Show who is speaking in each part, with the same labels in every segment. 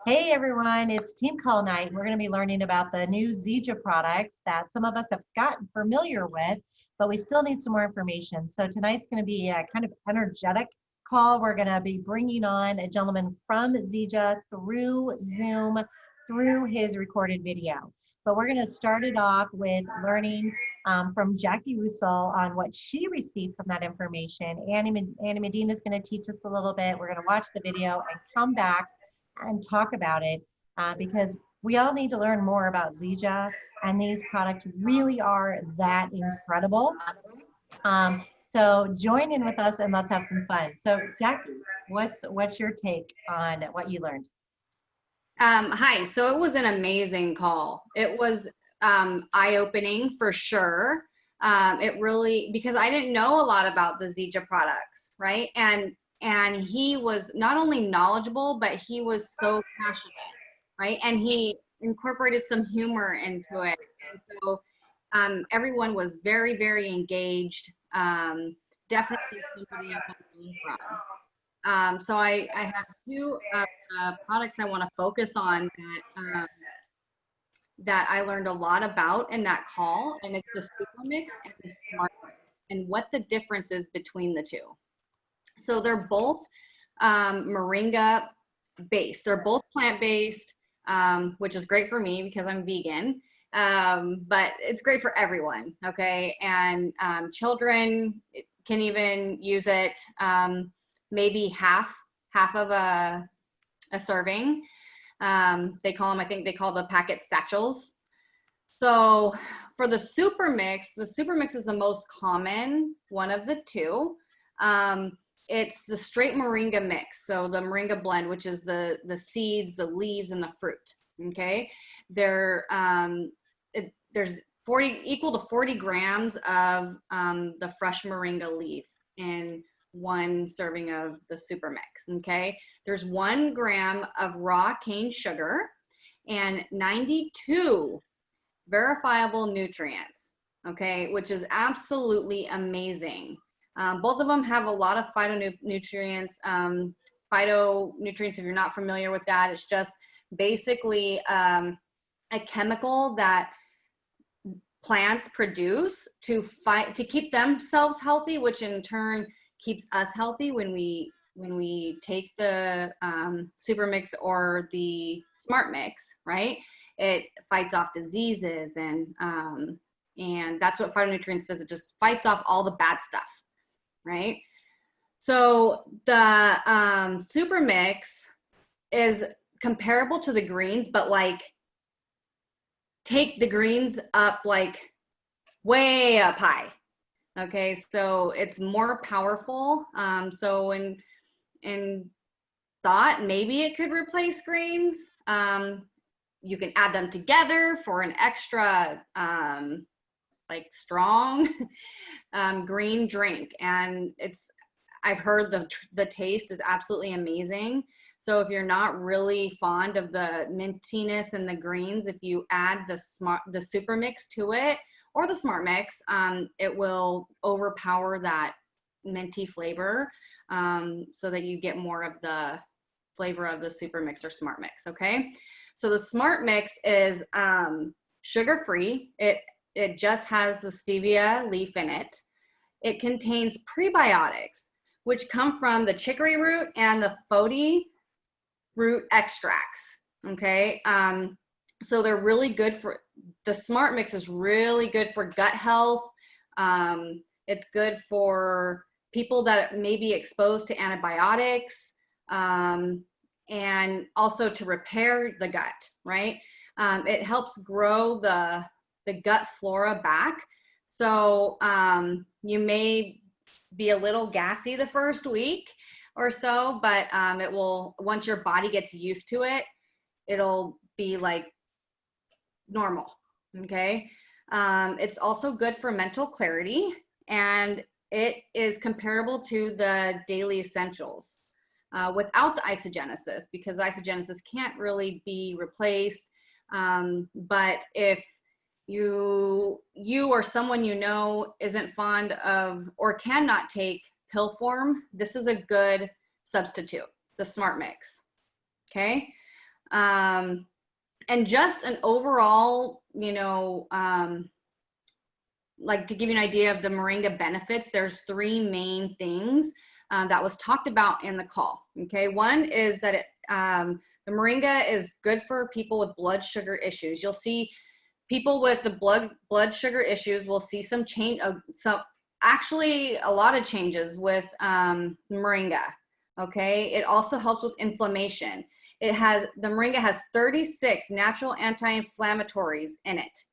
Speaker 1: Hey everyone, it's team call night. We're going to be learning about the new Zija products that some of us have gotten familiar with, but we still need some more information. So tonight's going to be a kind of energetic call. We're going to be bringing on a gentleman from Zija through Zoom, through his recorded video. But we're going to start it off with learning from Jackie Russell on what she received from that information. Annie Medina is going to teach us a little bit. We're going to watch the video and come back and talk about it because we all need to learn more about Zija, and these products really are that incredible. So join in with us and let's have some fun. So Jackie, what's your take on what you learned?
Speaker 2: Hi. So it was an amazing call. It was eye-opening for sure. It really, because I didn't know a lot about the Zija products, right? And he was not only knowledgeable, but he was so passionate, right? And he incorporated some humor into it. And so everyone was very, very engaged. Definitely somebody I can learn from. So I have two of the products I want to focus on that I learned a lot about in that call, and it's the Super Mix and the Smart Mix, and what the difference is between the two. So they're both moringa based. They're both plant-based, which is great for me because I'm vegan. But it's great for everyone, okay? And children can even use it. Maybe half of a serving. They call them, I think they call the packet satchels. So for the super mix is the most common one of the two. It's the straight moringa mix. So the moringa blend, which is the seeds, the leaves, and the fruit. Okay, there's equal to 40 grams of the fresh moringa leaf in one serving of the super mix. Okay, there's 1 gram of raw cane sugar and 92 verifiable nutrients, okay, which is absolutely amazing. Both of them have a lot of phytonutrients. Phytonutrients, if you're not familiar with that, it's just basically a chemical that plants produce to keep themselves healthy, which in turn keeps us healthy when we take the super mix or the smart mix, right? It fights off diseases, and that's what phytonutrients does. It just fights off all the bad stuff, right? So the super mix is comparable to the greens, but like take the greens up like way up high. Okay, so it's more powerful. So in thought, maybe it could replace greens. You can add them together for an extra like strong green drink, and I've heard the taste is absolutely amazing. So if you're not really fond of the mintiness and the greens, if you add the super mix to it or the smart mix, it will overpower that minty flavor, so that you get more of the flavor of the super mix or smart mix. Okay, so the smart mix is sugar free. It just has the stevia leaf in it. It contains prebiotics, which come from the chicory root and the fody root extracts. Okay, so they're really good for, the smart mix is really good for gut health. It's good for people that may be exposed to antibiotics, and also to repair the gut, right? It helps grow the gut flora back. So you may be a little gassy the first week or so, but it will, once your body gets used to it, it'll be like normal. Okay, it's also good for mental clarity, and it is comparable to the daily essentials without the isogenesis, because isogenesis can't really be replaced. But if you or someone you know isn't fond of or cannot take pill form, this is a good substitute, the smart mix. Okay, And just an overall, you know, like to give you an idea of the moringa benefits, there's 3 main things that was talked about in the call. Okay, one is that the moringa is good for people with blood sugar issues. You'll see people with the blood sugar issues will see some change, actually a lot of changes with moringa. Okay, it also helps with inflammation. The moringa has 36 natural anti-inflammatories in it.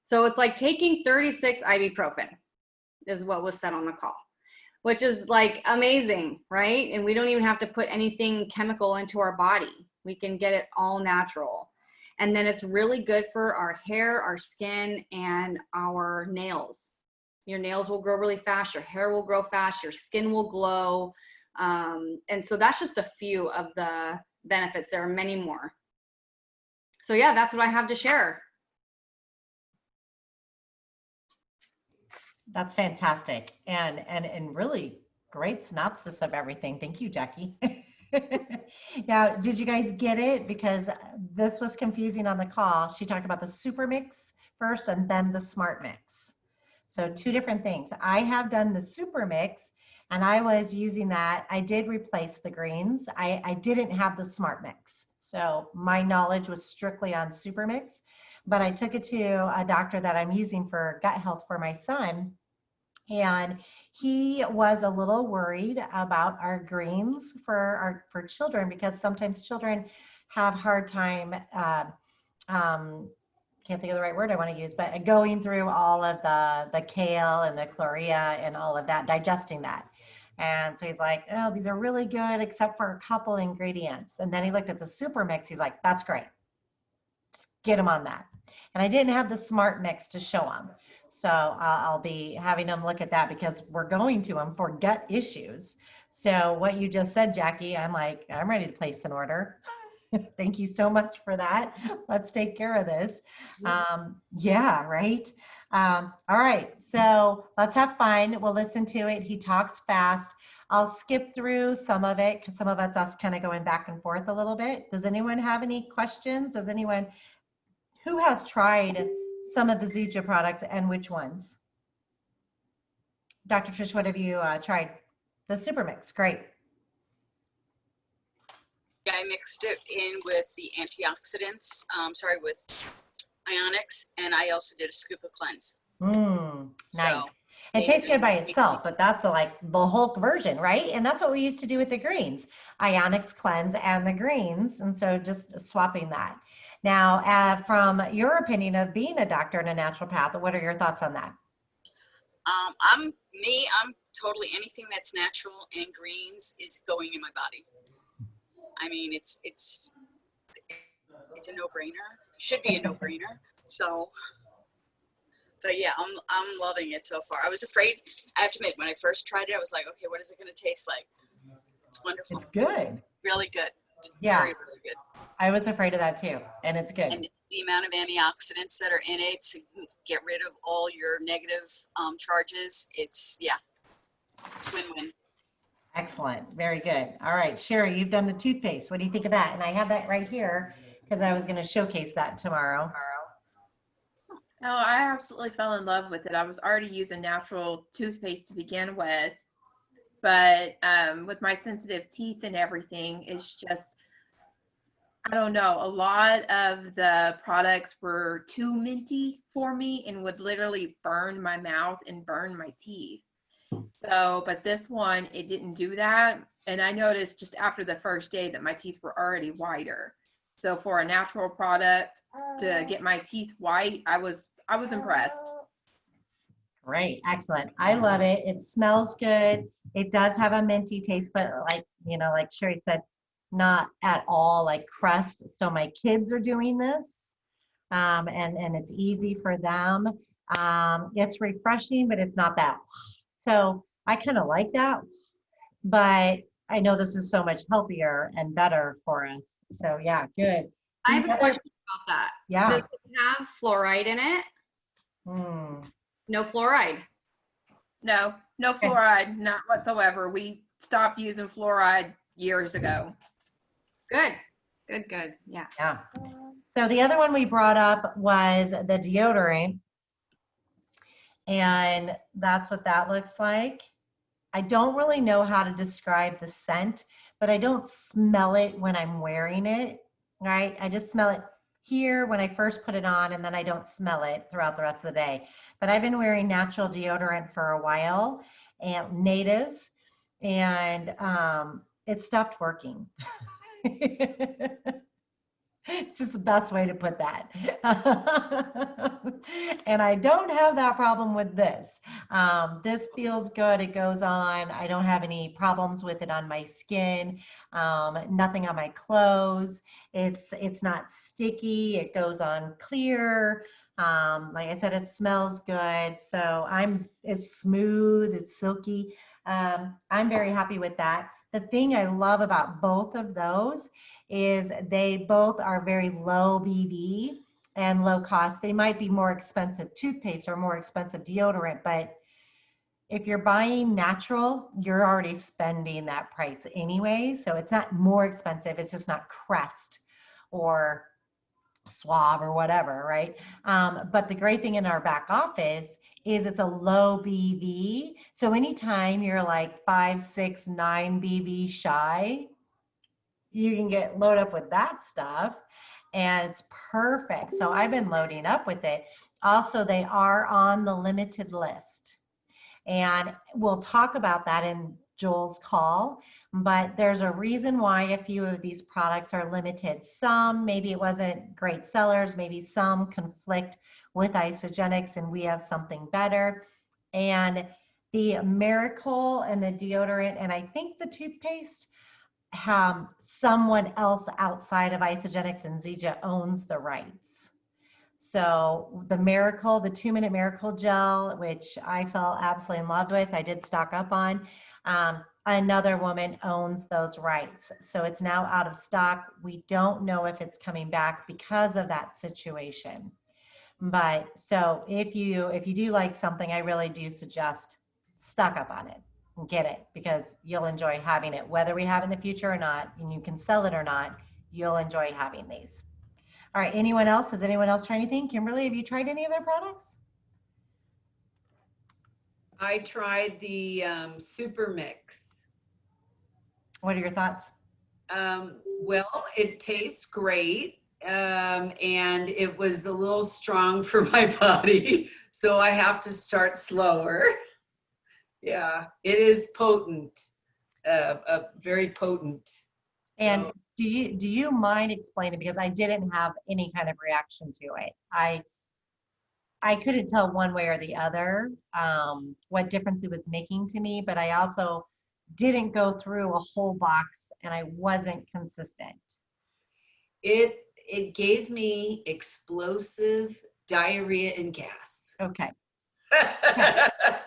Speaker 2: So it's like taking 36 ibuprofen is what was said on the call, which is like amazing, right? And we don't even have to put anything chemical into our body. We can get it all natural. And then it's really good for our hair, our skin, and our nails. Your nails will grow really fast, your hair will grow fast, your skin will glow. And so that's just a few of the benefits. There are many more. So yeah, that's what I have to share.
Speaker 1: That's fantastic. And really great synopsis of everything. Thank you, Jackie. Now, did you guys get it? Because this was confusing on the call. She talked about the super mix first and then the smart mix. So 2 different things. I have done the super mix and I was using that. I did replace the greens. I didn't have the smart mix. So my knowledge was strictly on super mix, but I took it to a doctor that I'm using for gut health for my son. And he was a little worried about our greens for children, because sometimes children have hard time, can't think of the right word I want to use, but going through all of the kale and the chlorea and all of that, digesting that. And so he's like, oh, these are really good, except for a couple ingredients. And then he looked at the super mix. He's like, that's great. Just get him on that. And I didn't have the smart mix to show him. So I'll be having them look at that because we're going to them for gut issues. So what you just said, Jackie, I'm like, I'm ready to place an order. Thank you so much for that. Let's take care of this. Yeah, right. All right, so let's have fun. We'll listen to it. He talks fast. I'll skip through some of it because some of it's us kind of going back and forth a little bit. Does anyone have any questions? Does anyone who has tried some of the Zija products and which ones? Dr. Trish, what have you tried? The Super Mix, great.
Speaker 3: Yeah, I mixed it in with the antioxidants, with ionics, and I also did a scoop of cleanse.
Speaker 1: Nice.
Speaker 3: So
Speaker 1: it tastes good by itself, but that's like the Hulk version, right? And that's what we used to do with the greens, ionics cleanse and the greens. And so just swapping that. Now, from your opinion of being a doctor and a naturopath, what are your thoughts on that?
Speaker 3: I'm totally anything that's natural and greens is going in my body. I mean, it's a no-brainer. Should be a no-brainer. So, but yeah, I'm loving it so far. I was afraid. I have to admit, when I first tried it, I was like, okay, what is it going to taste like? It's wonderful.
Speaker 1: It's good.
Speaker 3: Really good. It's
Speaker 1: yeah.
Speaker 3: Very, really good.
Speaker 1: I was afraid of that too, and it's good.
Speaker 3: And the amount of antioxidants that are in it to get rid of all your negative charges, it's win-win.
Speaker 1: Excellent. Very good. All right, Sherry, you've done the toothpaste. What do you think of that? And I have that right here because I was going to showcase that tomorrow.
Speaker 4: No, I absolutely fell in love with it. I was already using natural toothpaste to begin with, but with my sensitive teeth and everything, it's just, I don't know, a lot of the products were too minty for me and would literally burn my mouth and burn my teeth. So, but this one, it didn't do that. And I noticed just after the first day that my teeth were already whiter. So for a natural product to get my teeth white, I was impressed.
Speaker 1: Great, excellent. I love it. It smells good. It does have a minty taste, but like Sherry said, not at all like crust. So my kids are doing this, and it's easy for them. It's refreshing, but it's not that. So I kind of like that, but I know this is so much healthier and better for us. So yeah, good.
Speaker 2: I have a question about that.
Speaker 1: Yeah.
Speaker 2: Does it have fluoride in it? No fluoride.
Speaker 4: No fluoride, not whatsoever. We stopped using fluoride years ago.
Speaker 2: Good. Good, good. Yeah.
Speaker 1: Yeah. So the other one we brought up was the deodorant. And that's what that looks like. I don't really know how to describe the scent, but I don't smell it when I'm wearing it, right? I just smell it here when I first put it on, and then I don't smell it throughout the rest of the day. But I've been wearing natural deodorant for a while, and native, and it stopped working. It's just the best way to put that. And I don't have that problem with this. This feels good. It goes on. I don't have any problems with it on my skin, nothing on my clothes. It's not sticky. It goes on clear. Like I said, it smells good. So it's smooth, it's silky. I'm very happy with that. The thing I love about both of those is they both are very low BB and low cost. They might be more expensive toothpaste or more expensive deodorant, but if you're buying natural, you're already spending that price anyway. So it's not more expensive. It's just not Crest or Suave or whatever, right? But the great thing in our back office is it's a low BB. So anytime you're like 5, 6, 9 BB shy, you can get load up with that stuff, and it's perfect. So I've been loading up with it. Also, they are on the limited list, and we'll talk about that in Joel's call, but there's a reason why a few of these products are limited. Some, maybe it wasn't great sellers, maybe some conflict with Isogenics and we have something better. And the Miracle and the deodorant, and I think the toothpaste, someone else outside of Isogenics and Zija owns the rights. So the Miracle, the 2-minute Miracle gel, which I fell absolutely in love with, I did stock up on. Another woman owns those rights. So it's now out of stock. We don't know if it's coming back because of that situation. But so if you do like something, I really do suggest stock up on it. Get it, because you'll enjoy having it, whether we have it in the future or not, and you can sell it or not, you'll enjoy having these. All right, anyone else? Has anyone else tried anything? Kimberly, have you tried any of their products?
Speaker 5: I tried the Super Mix.
Speaker 1: What are your thoughts?
Speaker 5: Well, it tastes great, and it was a little strong for my body, so I have to start slower. Yeah, it is potent, very potent.
Speaker 1: And
Speaker 5: So,
Speaker 1: do you mind explaining, because I didn't have any kind of reaction to it. I couldn't tell one way or the other what difference it was making to me, but I also didn't go through a whole box and I wasn't consistent.
Speaker 5: it gave me explosive diarrhea and gas.
Speaker 1: Okay.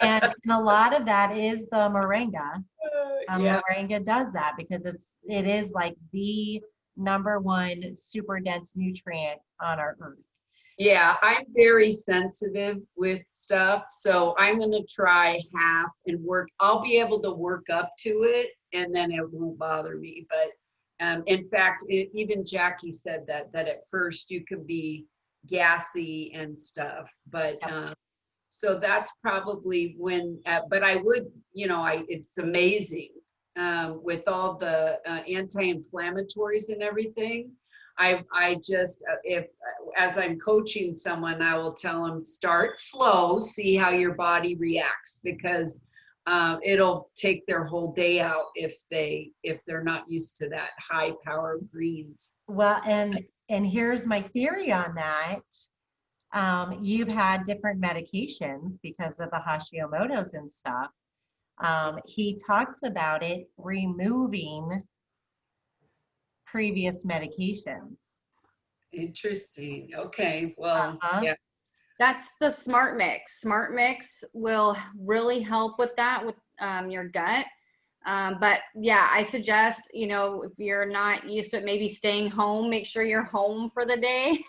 Speaker 1: And a lot of that is the moringa.
Speaker 5: Yeah.
Speaker 1: Moringa does that because it is like the #1 super dense nutrient on our earth.
Speaker 5: Yeah, I'm very sensitive with stuff, so I'm going to try half and work. I'll be able to work up to it, and then it won't bother me. But in fact, even Jackie said that at first you could be gassy and stuff. But so that's probably when. But I would, it's amazing with all the anti-inflammatories and everything. I just, if as I'm coaching someone, I will tell them start slow, see how your body reacts, because it'll take their whole day out if they're not used to that high power greens.
Speaker 1: Well, and here's my theory on that. You've had different medications because of the Hashimoto's and stuff. He talks about it removing previous medications.
Speaker 5: Interesting. Okay. Well, yeah.
Speaker 2: That's the Smart Mix. Smart Mix will really help with that, with your gut. But yeah, I suggest, if you're not used to it, maybe staying home, make sure you're home for the day.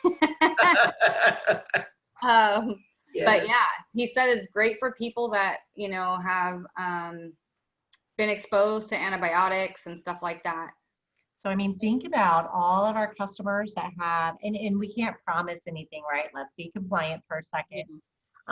Speaker 5: Yes.
Speaker 2: But yeah, he said it's great for people that, have been exposed to antibiotics and stuff like that.
Speaker 1: So, I mean, think about all of our customers that have, and we can't promise anything, right? Let's be compliant for a second.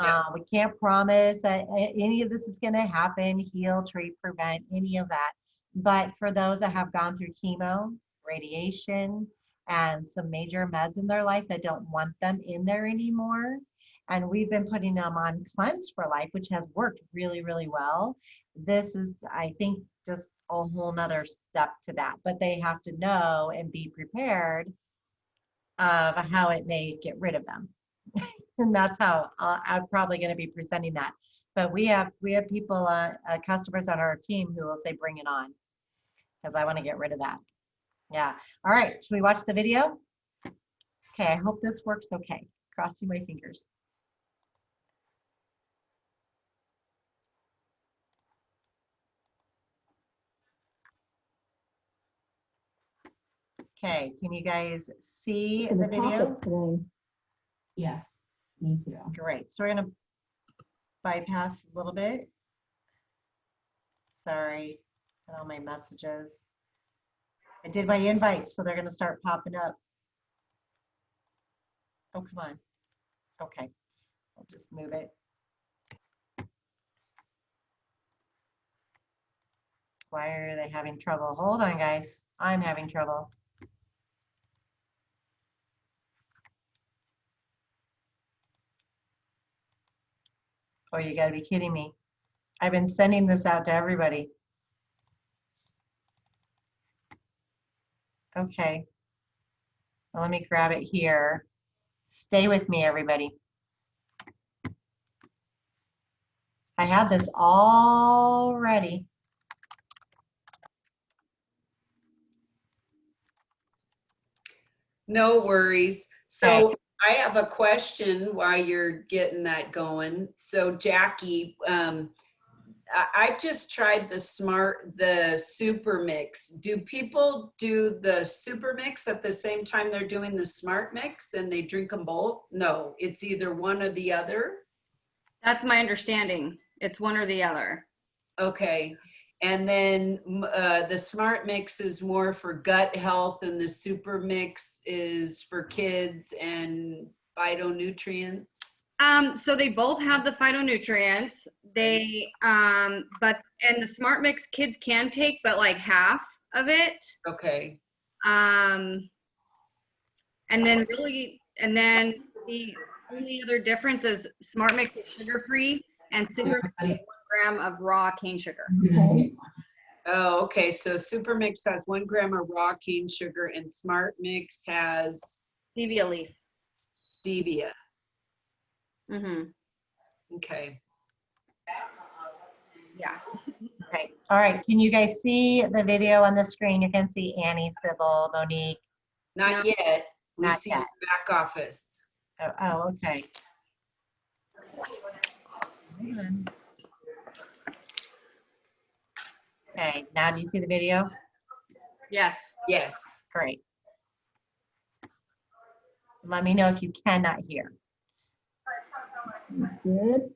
Speaker 5: Yeah.
Speaker 1: We can't promise that any of this is going to happen, heal, treat, prevent, any of that. But for those that have gone through chemo, radiation, and some major meds in their life that don't want them in there anymore, and we've been putting them on Cleanse for Life, which has worked really, really well. This is, I think, just a whole nother step to that. But they have to know and be prepared of how it may get rid of them. And that's how I'm probably going to be presenting that. But we have people, customers on our team who will say, bring it on, because I want to get rid of that. Yeah. All right. Should we watch the video? Okay. I hope this works okay. Crossing my fingers. Okay. Can you guys see the video?
Speaker 6: Today. Yes, me too.
Speaker 1: Great. So we're going to bypass a little bit. Sorry, got all my messages. I did my invites, so they're going to start popping up. Oh, come on. Okay, I'll just move it. Why are they having trouble? Hold on, guys. I'm having trouble. Oh, you got to be kidding me. I've been sending this out to everybody. Okay. Well, let me grab it here. Stay with me, everybody. I had this all ready.
Speaker 5: No worries. So
Speaker 1: Okay.
Speaker 5: I have a question while you're getting that going. So Jackie, I've just tried the super mix. Do people do the super mix at the same time they're doing the smart mix and they drink them both? No, it's either one or the other.
Speaker 2: That's my understanding. It's one or the other.
Speaker 5: Okay. And then the smart mix is more for gut health and the super mix is for kids and phytonutrients.
Speaker 2: So they both have the phytonutrients. They, and the smart mix kids can take, but like half of it.
Speaker 5: Okay.
Speaker 2: And then the only other difference is smart mix is sugar free and super mix is 1 gram of raw cane sugar.
Speaker 6: Okay.
Speaker 5: Oh, okay. So super mix has 1 gram of raw cane sugar and smart mix has
Speaker 2: Stevia leaf.
Speaker 5: stevia.
Speaker 2: Mm-hmm.
Speaker 5: Okay.
Speaker 2: Yeah.
Speaker 1: Okay. All right. Can you guys see the video on the screen? You can see Annie, Sybil, Monique.
Speaker 5: Not
Speaker 2: No.
Speaker 5: yet. We
Speaker 1: Not
Speaker 5: see
Speaker 1: yet.
Speaker 5: the back office.
Speaker 1: Oh, okay. Hold on. Okay. Now do you see the video?
Speaker 2: Yes.
Speaker 5: Yes.
Speaker 1: Great. Let me know if you cannot hear.
Speaker 6: Good.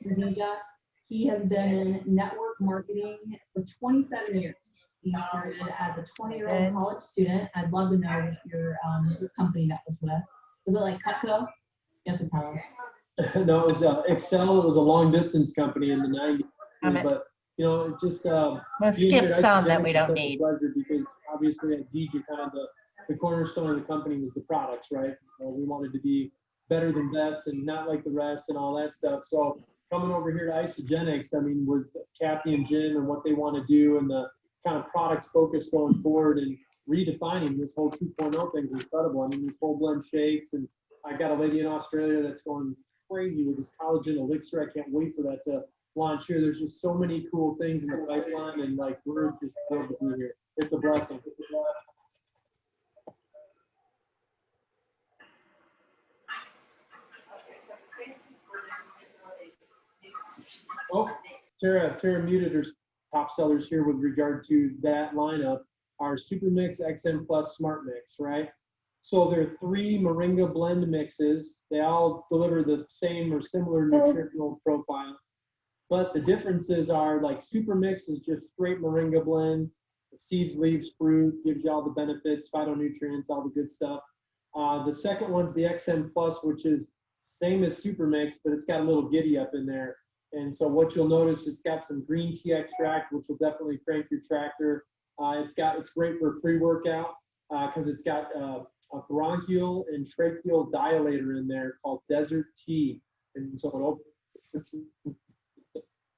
Speaker 6: Zija, he has been in network marketing for 27 years. He started as a 20-year-old
Speaker 1: Good.
Speaker 6: college student. I'd love to know what your company that was with. Was it like Cutco? You have to tell us.
Speaker 7: No, it was Excel. It was a long distance company in the 90s. But, you know, it just
Speaker 1: We'll
Speaker 7: being
Speaker 1: skip
Speaker 7: here at
Speaker 1: some that we
Speaker 7: Isogenics is
Speaker 1: don't
Speaker 7: such
Speaker 1: need.
Speaker 7: a pleasure because obviously at Zija, kind of the cornerstone of the company was the products, right? We wanted to be better than best and not like the rest and all that stuff. So coming over here to Isogenics, I mean, with Kathy and Jim and what they want to do and the kind of product focus going forward and redefining this whole 2.0 thing is incredible. I mean, these whole blend shakes, and I got a lady in Australia that's going crazy with this collagen elixir. I can't wait for that to launch here. There's just so many cool things in the pipeline, and like we're just thrilled to be here. It's a blessing. Oh, Tara muted her top sellers here with regard to that lineup. Our Super Mix XM Plus Smart Mix, right? So there are 3 Moringa blend mixes. They all deliver the same or similar nutritional profile. But the differences are like Super Mix is just straight Moringa blend. seeds, leaves, fruit, gives you all the benefits, phytonutrients, all the good stuff. The second one's the XM Plus, which is same as Super Mix, but it's got a little giddy up in there. And so what you'll notice, it's got some green tea extract, which will definitely crank your tractor. It's great for a pre-workout because it's got a bronchial and tracheal dilator in there called Desert Tea. And so it opens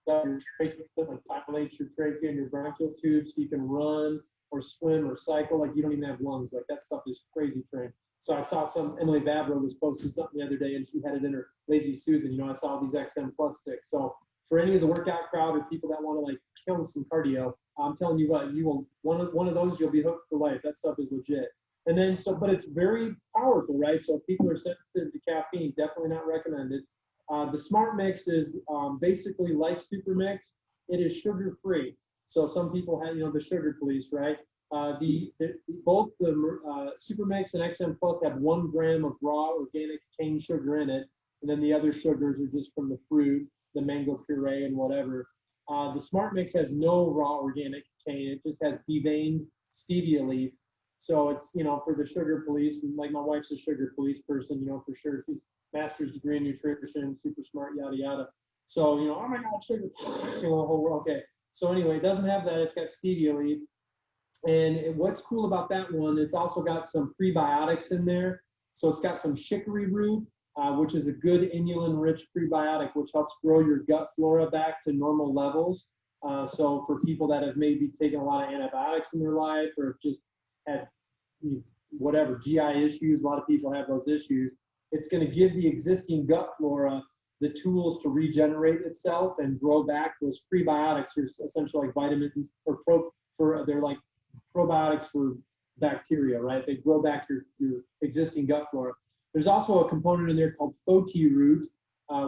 Speaker 7: your trachea, like dilates your trachea and your bronchial tubes so you can run or swim or cycle like you don't even have lungs. Like that stuff is crazy train. So I saw Emily Vavra was posting something the other day and she had it in her Lazy Susan. You know, I saw these XM Plus sticks. So for any of the workout crowd or people that want to like kill some cardio, I'm telling you what, you will one of those you'll be hooked for life. That stuff is legit. And then but it's very powerful, right? So if people are sensitive to caffeine, definitely not recommended. The Smart Mix is basically like Super Mix. It is sugar free. So some people have, the sugar police, right? Both the Super Mix and XM Plus have 1 gram of raw organic cane sugar in it, and then the other sugars are just from the fruit, the mango puree and whatever. The Smart Mix has no raw organic cane; it just has deveined stevia leaf. So it's for the sugar police, and like my wife's a sugar police person, for sure. She's master's degree in nutrition, super smart, yada yada. So oh my God, sugar, the whole world. Okay. So anyway, it doesn't have that. It's got stevia leaf. And what's cool about that one, it's also got some prebiotics in there. So it's got some chicory root, which is a good inulin-rich prebiotic, which helps grow your gut flora back to normal levels. So for people that have maybe taken a lot of antibiotics in their life or just had whatever, GI issues, a lot of people have those issues, it's going to give the existing gut flora the tools to regenerate itself and grow back. Those prebiotics are essentially like vitamins they're like probiotics for bacteria, right? They grow back your existing gut flora. There's also a component in there called Foti root,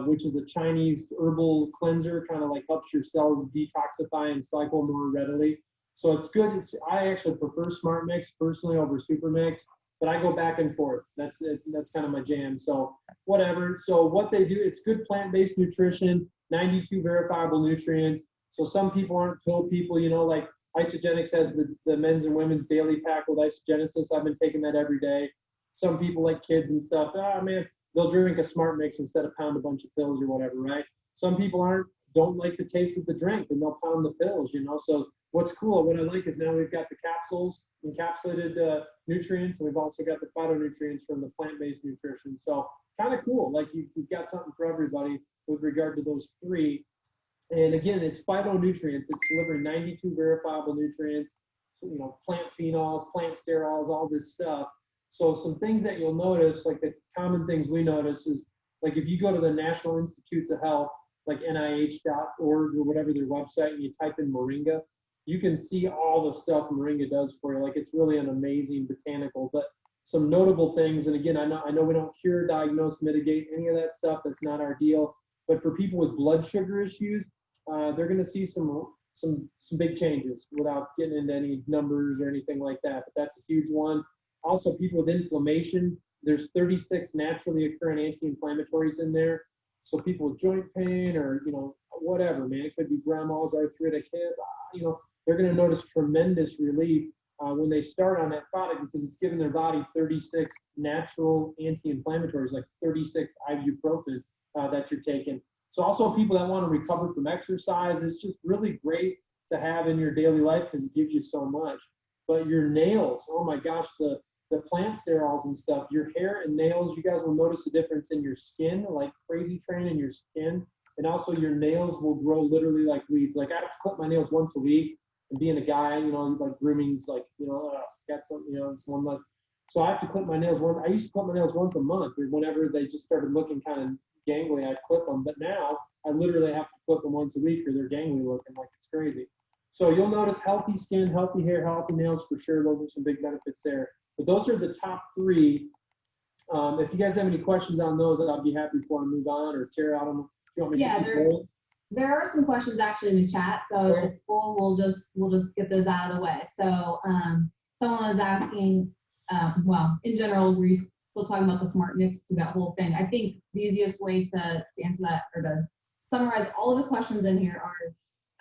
Speaker 7: which is a Chinese herbal cleanser, kind of like helps your cells detoxify and cycle more readily. So it's good. I actually prefer Smart Mix personally over Super Mix, but I go back and forth. That's kind of my jam. So whatever. So what they do, it's good plant-based nutrition, 92 verifiable nutrients. So some people aren't pill people, like Isogenics has the men's and women's daily pack with Isogenesis. I've been taking that every day. Some people like kids and stuff, man, they'll drink a Smart Mix instead of pound a bunch of pills or whatever, right? Some people don't like the taste of the drink and they'll pound the pills, So what's cool, what I like is now we've got the capsules, encapsulated nutrients, and we've also got the phytonutrients from the plant-based nutrition. So kind of cool, like you've got something for everybody with regard to those 3. And again, it's phytonutrients. It's delivering 92 verifiable nutrients, plant phenols, plant sterols, all this stuff. So some things that you'll notice, like the common things we notice is, like if you go to the National Institutes of Health, like NIH.org or whatever their website, and you type in moringa, you can see all the stuff moringa does for you. Like it's really an amazing botanical, but some notable things. And again, I know we don't cure, diagnose, mitigate any of that stuff. That's not our deal. But for people with blood sugar issues, they're going to see some big changes without getting into any numbers or anything like that. But that's a huge one. Also, people with inflammation, there's 36 naturally occurring anti-inflammatories in there. So people with joint pain or, whatever, man, it could be grandma's arthritic hip, they're going to notice tremendous relief when they start on that product because it's giving their body 36 natural anti-inflammatories, like 36 ibuprofen that you're taking. So also people that want to recover from exercise, it's just really great to have in your daily life because it gives you so much. But your nails, oh my gosh, the plant sterols and stuff, your hair and nails, you guys will notice a difference in your skin, like crazy train in your skin. And also your nails will grow literally like weeds. Like I have to clip my nails once a week, and being a guy, like grooming's like, got some, it's one less. So I have to clip my nails I used to clip my nails once a month or whenever they just started looking kind of gangly, I'd clip them. But now I literally have to clip them once a week or they're gangly looking like it's crazy. So you'll notice healthy skin, healthy hair, healthy nails for sure. Those are some big benefits there. But those are the top 3. If you guys have any questions on those, I'll be happy before I move on. Or Tara, I don't know if you want me to keep going.
Speaker 6: There are some questions actually in the chat, so if it's full, we'll just get those out of the way. So someone was asking, in general, we're still talking about the Smart Mix through that whole thing. I think the easiest way to answer that or to summarize all of the questions in here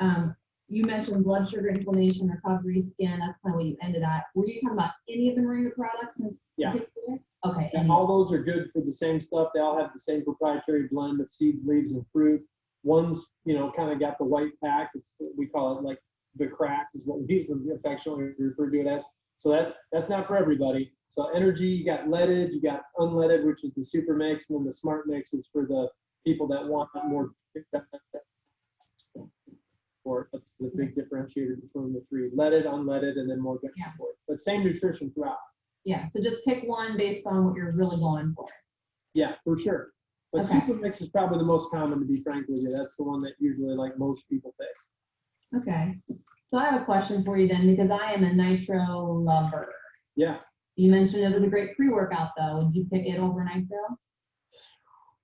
Speaker 6: are you mentioned blood sugar inflammation, recovery, skin. That's kind of what you ended at. Were you talking about any of the Moringa products in
Speaker 7: Yeah.
Speaker 6: particular? Okay.
Speaker 7: And all those are good for the same stuff. They all have the same proprietary blend of seeds, leaves, and fruit. One's, kind of got the white pack. We call it like the crack is what we affectionately refer to it as. So that's not for everybody. So energy, you got leaded, you got unleaded, which is the super mix, and then the smart mix is for the people that want more. Or that's the big differentiator between the three: leaded, unleaded, and then more gut support. But same nutrition throughout.
Speaker 6: Yeah. So just pick one based on what you're really going for.
Speaker 7: Yeah, for sure. But
Speaker 6: Okay.
Speaker 7: super mix is probably the most common, to be frank with you. That's the one that usually like most people pick.
Speaker 6: Okay. So I have a question for you then, because I am a nitro lover.
Speaker 7: Yeah.
Speaker 6: You mentioned it was a great pre-workout though. Would you pick it over nitro?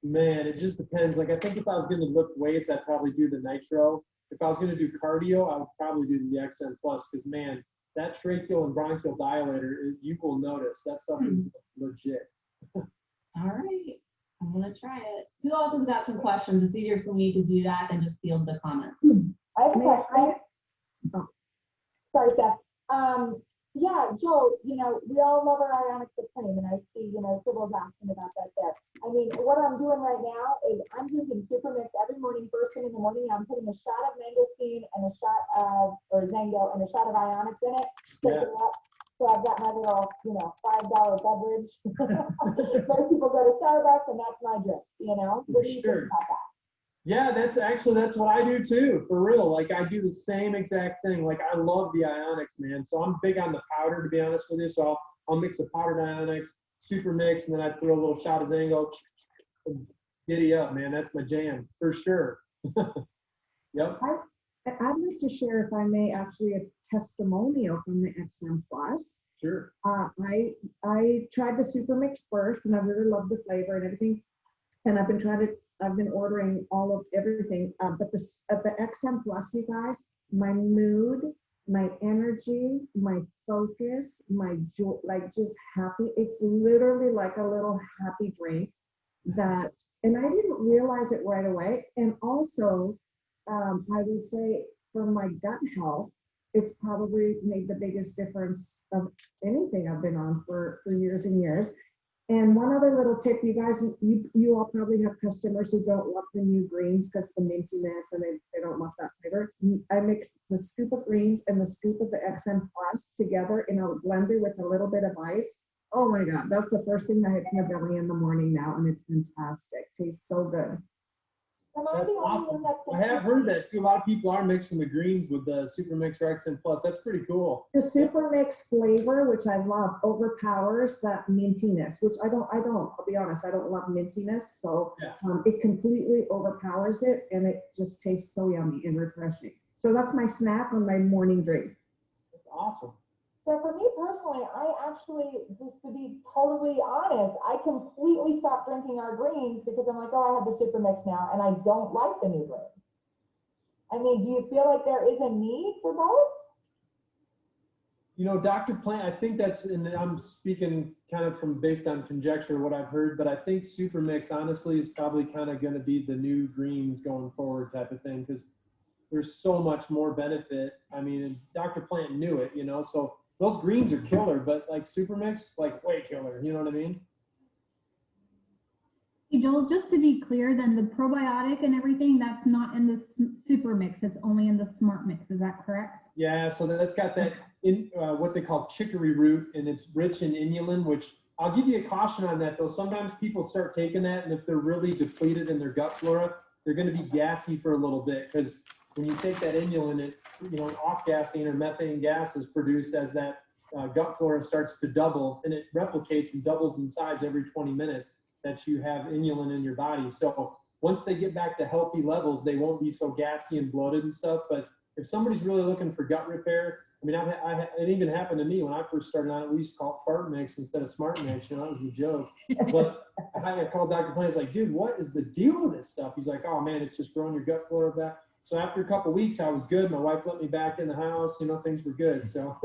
Speaker 7: Man, it just depends. Like, I think if I was going to lift weights, I'd probably do the nitro. If I was going to do cardio, I would probably do the XM Plus, because man, that tracheal and bronchial dilator, you will notice that stuff is legit.
Speaker 6: All right. I'm going to try it. Who else has got some questions? It's easier for me to do that than just field the comments.
Speaker 8: I have a question. Sorry, Seth. Yeah, Joe, we all love our Ionic Supreme, and I see, Sybil's asking about that there. I mean, what I'm doing right now is I'm drinking Super Mix every morning, first thing in the morning. I'm putting a shot of mangosteen and a shot of, or Zango, and a shot of Ionics in it.
Speaker 7: Yeah.
Speaker 8: It up. So I've got my little, $5 beverage. Most people go to Starbucks, and that's my drink, What do you think about that?
Speaker 7: Yeah, that's what I do too, for real. Like, I do the same exact thing. Like, I love the Ionics, man. So I'm big on the powder, to be honest with you. So I'll mix a powdered Ionics, super mix, and then I throw a little shot of Zango. Giddy up, man. That's my jam, for sure. Yep.
Speaker 9: I'd like to share, if I may, actually a testimonial from the XM Plus.
Speaker 7: Sure.
Speaker 9: I tried the super mix first, and I really loved the flavor and everything. And I've been ordering all of everything. But at the XM Plus, you guys, my mood, my energy, my focus, my joy, like just happy. It's literally like a little happy drink that, and I didn't realize it right away. And also, I would say for my gut health, it's probably made the biggest difference of anything I've been on for years and years. And one other little tip, you guys, you all probably have customers who don't love the new greens because the mintiness and they don't love that flavor. I mix the scoop of greens and the scoop of the XM Plus together in a blender with a little bit of ice. Oh my God, that's the first thing that hits my belly in the morning now, and it's fantastic. Tastes so good.
Speaker 7: That's awesome. I have heard that too. A lot of people are mixing the greens with the Super Mix or XM Plus. That's pretty cool.
Speaker 9: The Super Mix flavor, which I love, overpowers that mintiness, which I don't, I'll be honest, I don't love mintiness. So
Speaker 7: Yeah.
Speaker 9: It completely overpowers it, and it just tastes so yummy and refreshing. So that's my snack on my morning drink.
Speaker 7: That's awesome.
Speaker 8: So for me personally, I actually, just to be totally honest, I completely stopped drinking our greens because I'm like, oh, I have the Super Mix now, and I don't like the new greens. I mean, do you feel like there is a need for both?
Speaker 7: Dr. Plant, I think that's, and I'm speaking kind of from based on conjecture, what I've heard, but I think Super Mix honestly is probably kind of going to be the new greens going forward type of thing, because there's so much more benefit. I mean, and Dr. Plant knew it, so those greens are killer, but like Super Mix, like way killer, you know what I mean?
Speaker 10: Hey Joel, just to be clear, then the probiotic and everything, that's not in the Super Mix, it's only in the Smart Mix, is that correct?
Speaker 7: Yeah, so that's got that what they call chicory root, and it's rich in inulin, which I'll give you a caution on that though. Sometimes people start taking that, and if they're really depleted in their gut flora, they're going to be gassy for a little bit, because when you take that inulin, off-gassing or methane gas is produced as that gut flora starts to double, and it replicates and doubles in size every 20 minutes that you have inulin in your body. So once they get back to healthy levels, they won't be so gassy and bloated and stuff. But if somebody's really looking for gut repair, I mean, it even happened to me when I first started on it. We used to call it fart mix instead of smart mix. That was the joke. But I called Dr. Plant. I was like, dude, what is the deal with this stuff? He's like, oh man, it's just growing your gut flora back. So after a couple of weeks, I was good. My wife let me back in the house. Things were good. So.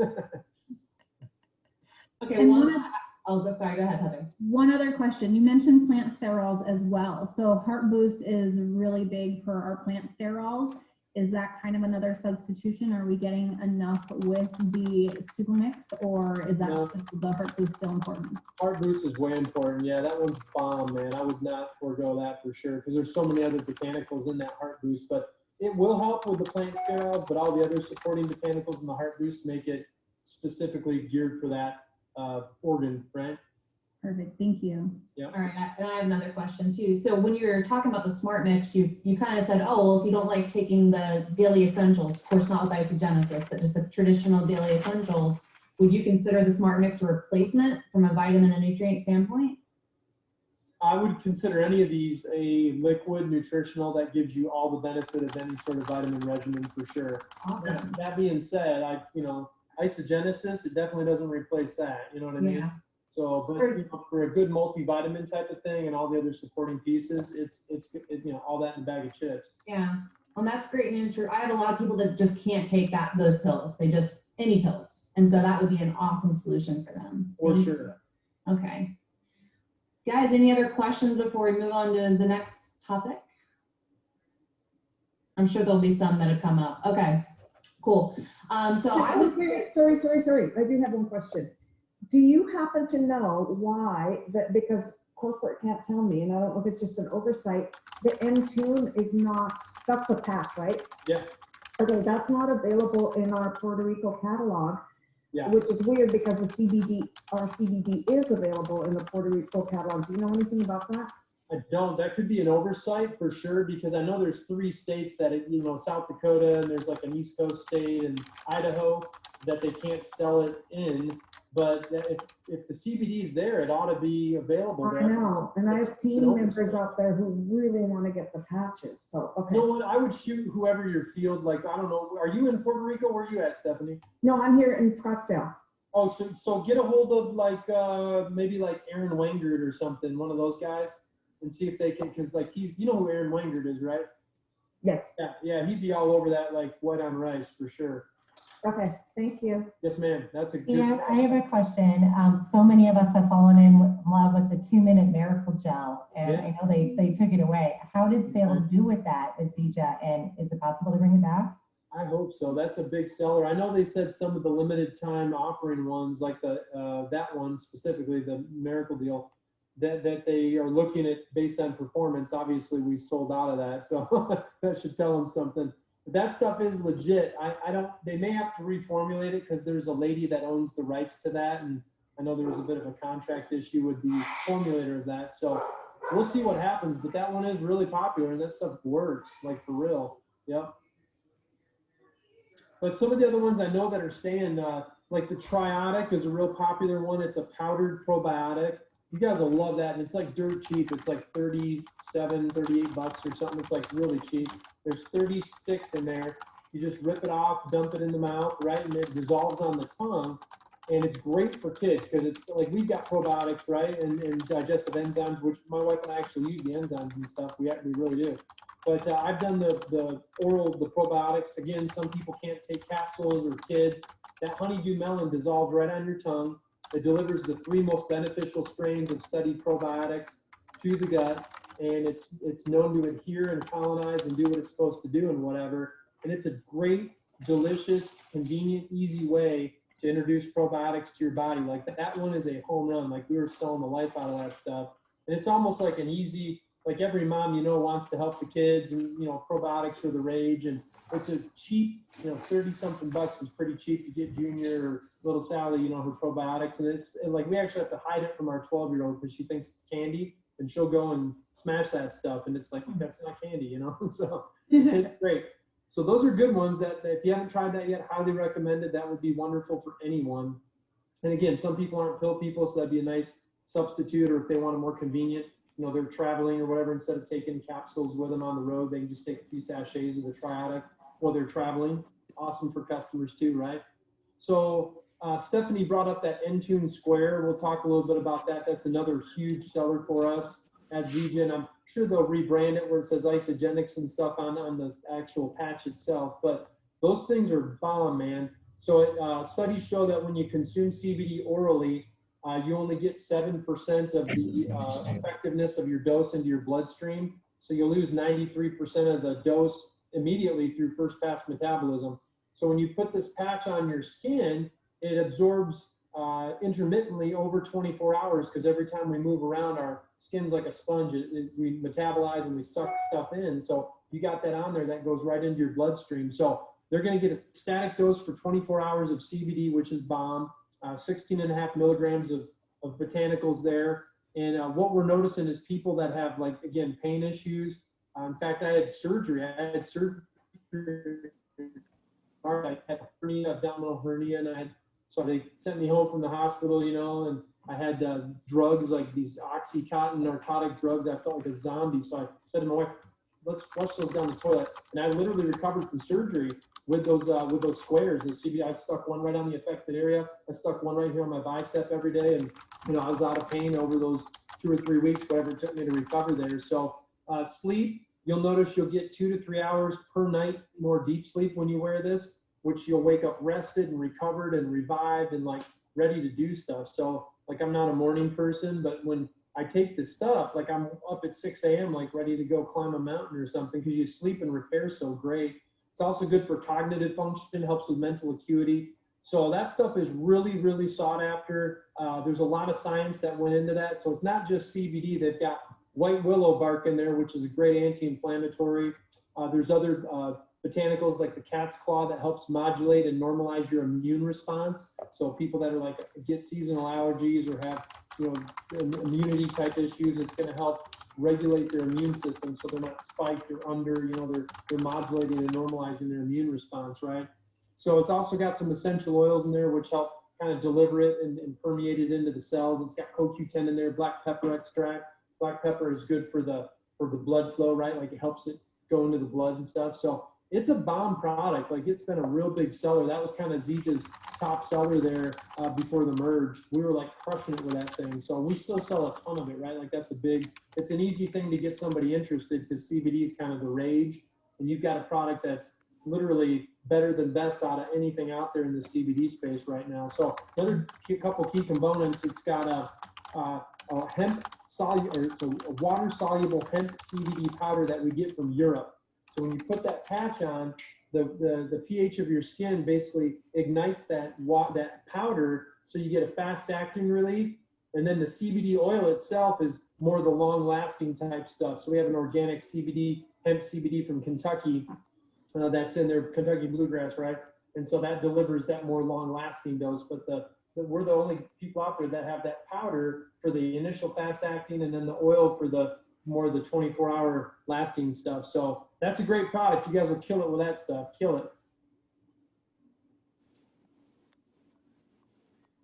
Speaker 6: Okay, sorry, go ahead, Heather.
Speaker 10: One other question. You mentioned plant sterols as well. So Heart Boost is really big for our plant sterols. is that kind of another substitution? Are we getting enough with the super mix, or is that
Speaker 7: No.
Speaker 10: the heart boost still important?
Speaker 7: Heart boost is way important. Yeah, that one's bomb, man. I would not forego that for sure because there's so many other botanicals in that heart boost. But it will help with the plant sterols, but all the other supporting botanicals in the heart boost make it specifically geared for that organ, right?
Speaker 10: Perfect, thank you.
Speaker 7: Yeah.
Speaker 6: All right, and I have another question too. So when you were talking about the smart mix, you kind of said, oh, well, if you don't like taking the daily essentials, of course not with isogenesis, but just the traditional daily essentials, would you consider the smart mix a replacement from a vitamin and nutrient standpoint?
Speaker 7: I would consider any of these a liquid nutritional that gives you all the benefit of any sort of vitamin regimen for sure.
Speaker 6: Awesome.
Speaker 7: That being said, isogenesis, it definitely doesn't replace that. You know what I mean?
Speaker 6: Yeah.
Speaker 7: So, but for a good multivitamin type of thing and all the other supporting pieces, it's all that in a bag of chips.
Speaker 6: Yeah. Well, that's great news for, I have a lot of people that just can't take those pills. They just, any pills. And so that would be an awesome solution for them.
Speaker 7: For
Speaker 6: Thank
Speaker 7: sure.
Speaker 6: you. Okay. Guys, any other questions before we move on to the next topic? I'm sure there'll be some that have come up. Okay, cool. So I was,
Speaker 9: Sorry. I do have one question. Do you happen to know why that, because corporate can't tell me, and I don't know if it's just an oversight, the N-Tune is not, that's the patch, right?
Speaker 7: Yeah.
Speaker 9: Okay, that's not available in our Puerto Rico catalog.
Speaker 7: Yeah.
Speaker 9: Which is weird because the CBD is available in the Puerto Rico catalog. Do you know anything about that?
Speaker 7: I don't. That could be an oversight for sure because I know there's 3 states that South Dakota, and there's like an East Coast state and Idaho that they can't sell it in. But if the CBD is there, it ought to be available.
Speaker 9: I know, and I have team members out there who really want to get the patches. So okay.
Speaker 7: You know what? I would shoot whoever your field. Like I don't know. Are you in Puerto Rico? Where are you at, Stephanie?
Speaker 9: No, I'm here in Scottsdale.
Speaker 7: Oh, so get a hold of maybe like Aaron Wangert or something, one of those guys, and see if they can, because like you know who Aaron Wangert is, right?
Speaker 9: Yes.
Speaker 7: Yeah, he'd be all over that like white on rice for sure.
Speaker 9: Okay, thank you.
Speaker 7: Yes, ma'am. That's a good.
Speaker 1: Yeah, I have a question. So many of us have fallen in love with the 2-minute miracle gel, and
Speaker 7: Yeah.
Speaker 1: I know they took it away. How did sales do with that at Zija, and is it possible to bring it back?
Speaker 7: I hope so. That's a big seller. I know they said some of the limited time offering ones, like that one specifically, the Miracle Deal, that they are looking at based on performance. Obviously, we sold out of that, so that should tell them something. But that stuff is legit. I don't. They may have to reformulate it because there's a lady that owns the rights to that, and I know there was a bit of a contract issue with the formulator of that. So we'll see what happens. But that one is really popular, and that stuff works like for real. Yep. But some of the other ones I know that are staying, like the Triotic is a real popular one. It's a powdered probiotic. You guys will love that. And it's like dirt cheap. It's like $37, $38 or something. It's like really cheap. There's 30 sticks in there. You just rip it off, dump it in the mouth, right? And it dissolves on the tongue. And it's great for kids because it's like we've got probiotics, right? And digestive enzymes, which my wife and I actually use the enzymes and stuff. We really do. But I've done the probiotics. Again, some people can't take capsules or kids. That honeydew melon dissolves right on your tongue. It delivers the 3 most beneficial strains of studied probiotics to the gut. And it's known to adhere and colonize and do what it's supposed to do and whatever. And it's a great, delicious, convenient, easy way to introduce probiotics to your body. Like that one is a home run. Like we were selling the life out of that stuff. And it's almost like an easy, like every mom, wants to help the kids, and, probiotics are the rage. And it's a cheap, 30 something bucks is pretty cheap to get Junior or little Sally, her probiotics. And like, we actually have to hide it from our 12-year-old because she thinks it's candy, and she'll go and smash that stuff. And it's like, that's not candy, so it tastes great. So those are good ones that if you haven't tried that yet, highly recommended. That would be wonderful for anyone. And again, some people aren't pill people, so that'd be a nice substitute, or if they want a more convenient, they're traveling or whatever, instead of taking capsules with them on the road, they can just take a few sachets of the Triotic while they're traveling. Awesome for customers too, right? So Stephanie brought up that N-Tune Square. We'll talk a little bit about that. That's another huge seller for us at Zija, and I'm sure they'll rebrand it where it says Isogenics and stuff on the actual patch itself. But those things are bomb, man. So studies show that when you consume CBD orally, you only get 7% of the effectiveness of your dose into your bloodstream. So you'll lose 93% of the dose immediately through first pass metabolism. So when you put this patch on your skin, it absorbs intermittently over 24 hours, because every time we move around, our skin's like a sponge. We metabolize and we suck stuff in. So you got that on there, that goes right into your bloodstream. So they're going to get a static dose for 24 hours of CBD, which is bomb, 16.5 milligrams of botanicals there. And what we're noticing is people that have, like, again, pain issues. In fact, I had surgery. I had hernia, abdominal hernia, and so they sent me home from the hospital, you know, and I had drugs, like these Oxycontin narcotic drugs. I felt like a zombie. So I said to my wife, let's flush those down the toilet. And I literally recovered from surgery with those squares, the CBD. I stuck one right on the affected area. I stuck one right here on my bicep every day. And, you know, I was out of pain over those 2 or 3 weeks, whatever it took me to recover there. So sleep, you'll notice you'll get 2 to 3 hours per night more deep sleep when you wear this, which you'll wake up rested and recovered and revived and like ready to do stuff. So like, I'm not a morning person, but when I take this stuff, like I'm up at 6 a.m. like ready to go climb a mountain or something, because you sleep and repair so great. It's also good for cognitive function, helps with mental acuity. So that stuff is really, really sought after. There's a lot of science that went into that. So it's not just CBD. They've got white willow bark in there, which is a great anti-inflammatory. There's other botanicals like the cat's claw that helps modulate and normalize your immune response. So people that are like get seasonal allergies or have, you know, immunity type issues, it's going to help regulate their immune system so they're not spiked or under, you know, they're modulating and normalizing their immune response, right? So it's also got some essential oils in there which help kind of deliver it and permeate it into the cells. It's got CoQ10 in there, black pepper extract. Black pepper is good for the blood flow, right? Like it helps it go into the blood and stuff. So it's a bomb product. Like, it's been a real big seller. That was kind of Zija's top seller there before the merge. We were like crushing it with that thing. So we still sell a ton of it, right? Like, that's it's an easy thing to get somebody interested, because CBD is kind of the rage. And you've got a product that's literally better than best out of anything out there in the CBD space right now. So another couple key components, it's got a water soluble hemp CBD powder that we get from Europe. So when you put that patch on, the pH of your skin basically ignites that powder, so you get a fast acting relief. And then the CBD oil itself is more the long lasting type stuff. So we have an organic CBD, hemp CBD from Kentucky that's in there, Kentucky bluegrass, right? And so that delivers that more long lasting dose. But we're the only people out there that have that powder for the initial fast acting, and then the oil for the 24-hour lasting stuff. So that's a great product. You guys will kill it with that stuff. Kill it.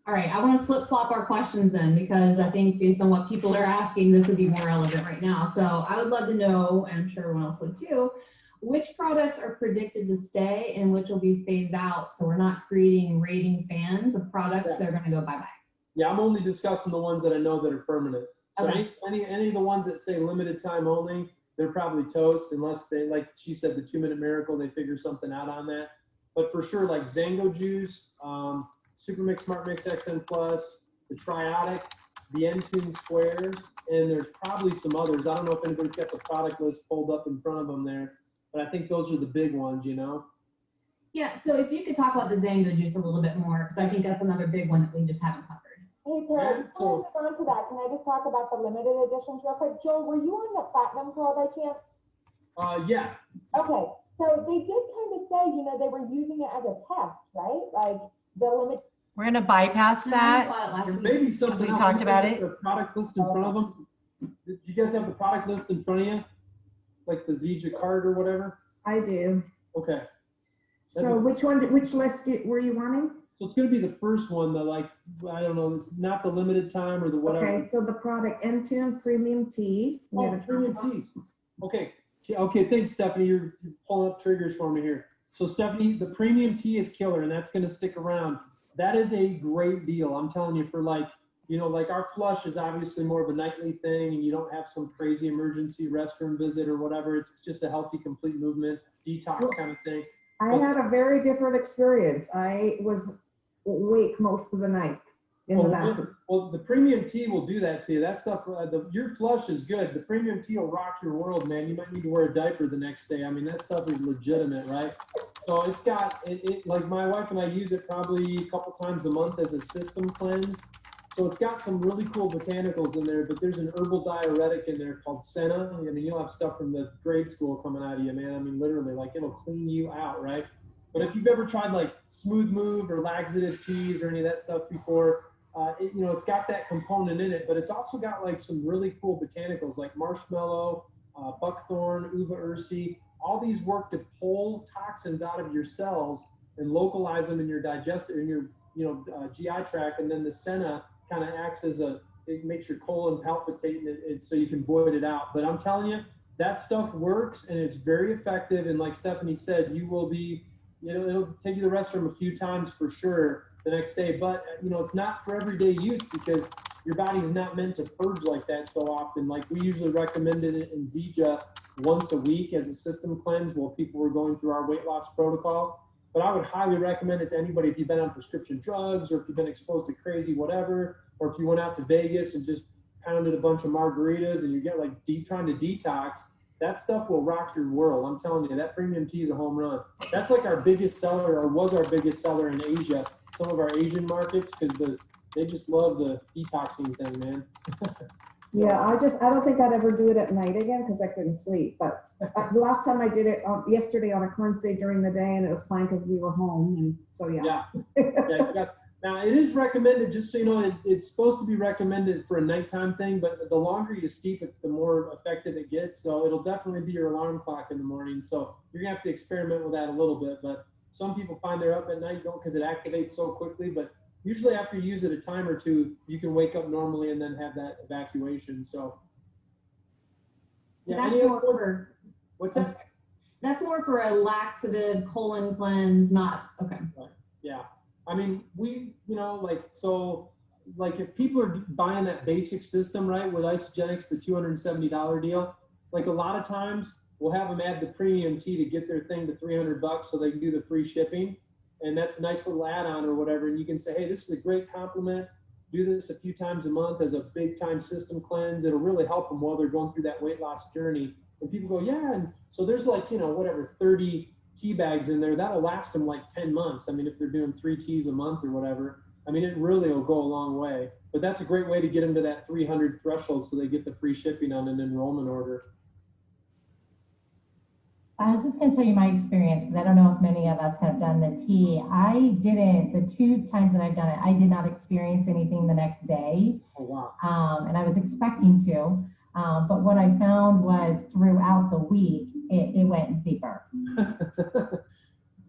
Speaker 6: All right, I want to flip flop our questions then, because I think based on what people are asking, this would be more relevant right now. So I would love to know, and I'm sure everyone else would too, which products are predicted to stay and which will be phased out, so we're not creating raving fans of products that are going to go bye-bye.
Speaker 7: Yeah, I'm only discussing the ones that I know that are permanent. So
Speaker 6: Okay.
Speaker 7: any of the ones that say limited time only, they're probably toast, unless they, like she said, the 2-minute miracle, they figure something out on that. But for sure, like Zango Juice, Super Mix, Smart Mix XN Plus, the Triotic, the N-Tune Squares, and there's probably some others. I don't know if anybody's got the product list pulled up in front of them there, but I think those are the big ones, you know?
Speaker 6: Yeah, so if you could talk about the Zango Juice a little bit more, because I think that's another big one that we just haven't covered.
Speaker 8: Hey, Tara, before we move on to that, can I just talk about the limited editions real quick? Joel, were you on the Platinum Call by chance?
Speaker 7: Yeah.
Speaker 8: Okay, so they did kind of say, you know, they were using it as a test, right? Like the limit.
Speaker 1: We're gonna bypass that.
Speaker 7: There may be something
Speaker 1: we
Speaker 7: else.
Speaker 1: talked about it.
Speaker 7: The product list in front of them. Do you guys have the product list in front of you? Like the Zija card or whatever?
Speaker 9: I do.
Speaker 7: Okay.
Speaker 9: So which list were you wanting?
Speaker 7: So it's going to be the first one, I don't know, it's not the limited time or the whatever.
Speaker 9: Okay, so the product N-Tune Premium Tea.
Speaker 7: Premium tea. Okay, thanks, Stephanie. You're pulling up triggers for me here. So Stephanie, the premium tea is killer, and that's going to stick around. That is a great deal. I'm telling you, for like, you know, like our flush is obviously more of a nightly thing, and you don't have some crazy emergency restroom visit or whatever. It's just a healthy, complete movement, detox kind of thing.
Speaker 9: I had a very different experience. I was awake most of the night. in the bathroom.
Speaker 7: Well, the premium tea will do that to you. That stuff, your flush is good. The premium tea will rock your world, man. You might need to wear a diaper the next day. I mean, that stuff is legitimate, right? So it's got, like my wife and I use it probably a couple times a month as a system cleanse. So it's got some really cool botanicals in there, but there's an herbal diuretic in there called senna. I mean, you'll have stuff from the grade school coming out of you, man. I mean, literally, like it'll clean you out, right? But if you've ever tried like Smooth Move or laxative teas or any of that stuff before, it's got that component in it, but it's also got like some really cool botanicals like marshmallow, buckthorn, uva ursi. All these work to pull toxins out of your cells and localize them in your digestive, in your GI tract, and then the senna kind of acts as it makes your colon palpitate and so you can void it out. But I'm telling you, that stuff works and it's very effective. And like Stephanie said, you will be, it'll take you to the restroom a few times for sure the next day. But it's not for everyday use because your body's not meant to purge like that so often. Like we usually recommended it in Zija once a week as a system cleanse while people were going through our weight loss protocol. But I would highly recommend it to anybody if you've been on prescription drugs or if you've been exposed to crazy whatever, or if you went out to Vegas and just pounded a bunch of margaritas and you get like trying to detox. That stuff will rock your world. I'm telling you, that premium tea is a home run. That's like our biggest seller, or was our biggest seller in Asia, some of our Asian markets, because they just love the detoxing thing, man.
Speaker 9: Yeah, I don't think I'd ever do it at night again because I couldn't sleep. But the last time I did it yesterday on a cleanse day during the day, and it was fine because we were home. And so, yeah.
Speaker 7: Now, it is recommended, just so you know, it's supposed to be recommended for a nighttime thing, but the longer you steep it, the more effective it gets. So it'll definitely be your alarm clock in the morning. So you're going to have to experiment with that a little bit. But some people find they're up at night because it activates so quickly. But usually after you use it a time or two, you can wake up normally and then have that evacuation. So,
Speaker 6: yeah. That's more for,
Speaker 7: what's that?
Speaker 6: That's more for a laxative colon cleanse, not, okay.
Speaker 7: Right. Yeah. I mean, if people are buying that basic system, right, with Isogenics, the $270 deal, like a lot of times we'll have them add the premium tea to get their thing to $300 so they can do the free shipping. And that's a nice little add-on or whatever. And you can say, hey, this is a great compliment. Do this a few times a month as a big time system cleanse. It'll really help them while they're going through that weight loss journey. And people go, yeah. And so there's like, 30 tea bags in there. That'll last them like 10 months. I mean, if they're doing 3 teas a month or whatever, I mean, it really will go a long way. But that's a great way to get them to that 300 threshold so they get the free shipping on an enrollment order.
Speaker 1: I was just going to tell you my experience because I don't know if many of us have done the tea. I didn't, the 2 times that I've done it, I did not experience anything the next day.
Speaker 7: Oh, wow.
Speaker 1: And I was expecting to. But what I found was throughout the week, it went deeper.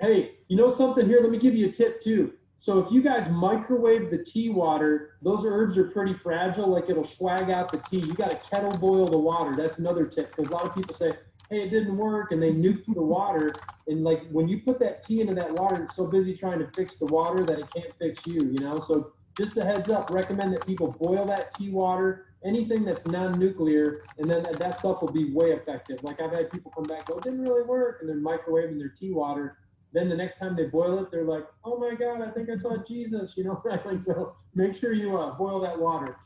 Speaker 7: Hey, something here? Let me give you a tip too. So if you guys microwave the tea water, those herbs are pretty fragile, like it'll swag out the tea. You got to kettle boil the water. That's another tip because a lot of people say, hey, it didn't work, and they nuke the water. And like when you put that tea into that water, it's so busy trying to fix the water that it can't fix you, So just a heads up, recommend that people boil that tea water, anything that's non-nuclear, and then that stuff will be way effective. Like I've had people come back, go, it didn't really work, and they're microwaving their tea water. Then the next time they boil it, they're like, oh my God, I think I saw Jesus, right? Like, so make sure you boil that water.